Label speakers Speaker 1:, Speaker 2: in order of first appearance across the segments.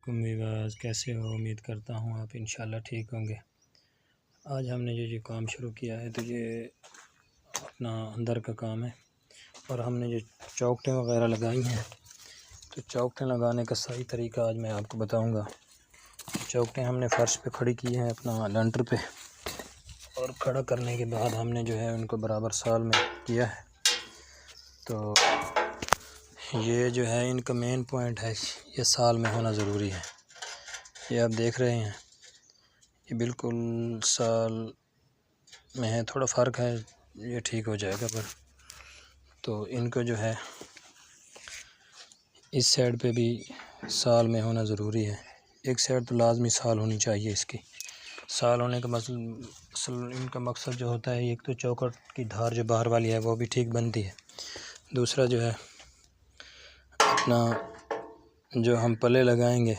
Speaker 1: علیکم ویواز، کیسے ہو؟ امید کرتا ہوں آپ انشاءاللہ ٹھیک ہوں گے۔ آج ہم نے جو یہ کام شروع کیا ہے تو یہ اپنا اندر کا کام ہے، اور ہم نے جو چوکٹیں وغیرہ لگائی ہیں تو چوکٹیں لگانے کا صحیح طریقہ آج میں آپ کو بتاؤں گا۔ چوکٹیں ہم نے فرش پہ کھڑی کی ہیں اپنا لنٹر پہ، اور کھڑا کرنے کے بعد ہم نے جو ہے ان کو برابر سال میں کیا ہے۔ تو یہ جو ہے ان کا مین پوائنٹ ہے، یہ سال میں ہونا ضروری ہے۔ یہ آپ دیکھ رہے ہیں یہ بالکل سال میں ہے، تھوڑا فرق ہے، یہ ٹھیک ہو جائے گا۔ پر تو ان کو جو ہے اس سائڈ پہ بھی سال میں ہونا ضروری ہے، ایک سائڈ تو لازمی سال ہونی چاہیے اس کی۔ سال ہونے کا ان کا مقصد جو ہوتا ہے، ایک تو چوکٹ کی دھار جو باہر والی ہے وہ بھی ٹھیک بنتی ہے، دوسرا جو ہے اپنا جو ہم پلے لگائیں گے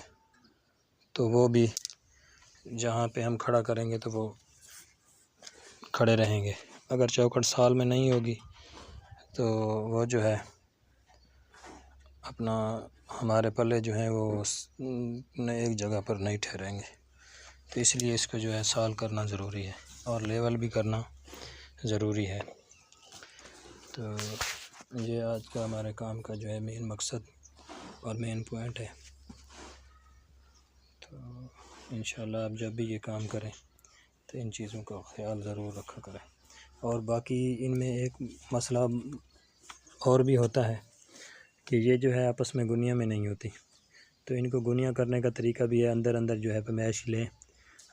Speaker 1: تو وہ بھی جہاں پہ ہم کھڑا کریں گے تو وہ کھڑے رہیں گے۔ اگر چوکٹ سال میں نہیں ہوگی تو وہ جو ہے اپنا ہمارے پلے جو ہیں وہ ایک جگہ پر نہیں ٹھہریں گے، تو اس لیے اس کو جو ہے سال کرنا ضروری ہے، اور لیول بھی کرنا ضروری ہے۔ تو یہ آج کا ہمارے کام کا جو ہے مین مقصد اور مین پوائنٹ ہے۔ تو انشاءاللہ آپ جب بھی یہ کام کریں تو ان چیزوں کا خیال ضرور رکھا کریں۔ اور باقی ان میں ایک مسئلہ اور بھی ہوتا ہے کہ یہ جو ہے آپس میں گنیا میں نہیں ہوتی، تو ان کو گنیا کرنے کا طریقہ بھی ہے، اندر اندر جو ہے پیمائش لیں۔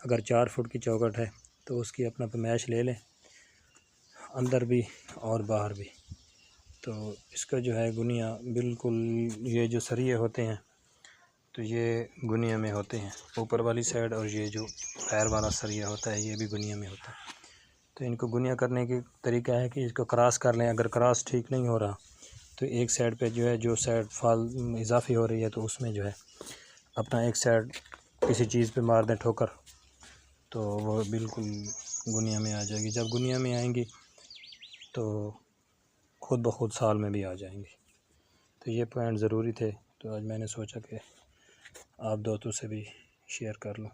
Speaker 1: اگر 4 فٹ کی چوکٹ ہے تو اس کی اپنا پیمائش لے لیں، اندر بھی اور باہر بھی۔ تو اس کا جو ہے گنیا بالکل، یہ جو سریے ہوتے ہیں تو یہ گنیا میں ہوتے ہیں، اوپر والی سائڈ، اور یہ جو پیر والا سریہ ہوتا ہے یہ بھی گنیا میں ہوتا ہے۔ تو ان کو گنیا کرنے کی طریقہ ہے کہ اس کو کراس کر لیں۔ اگر کراس ٹھیک نہیں ہو رہا تو ایک سائڈ پہ جو ہے، جو سائڈ فال اضافی ہو رہی ہے تو اس میں جو ہے اپنا ایک سائڈ کسی چیز پہ مار دیں ٹھوکر، تو وہ بالکل گنیا میں آ جائے گی۔ جب گنیا میں آئیں گی تو خود بخود سال میں بھی آ جائیں گی۔ تو یہ پوائنٹ ضروری تھے، تو آج میں نے سوچا کہ آپ دوستوں سے بھی شیئر کر لوں۔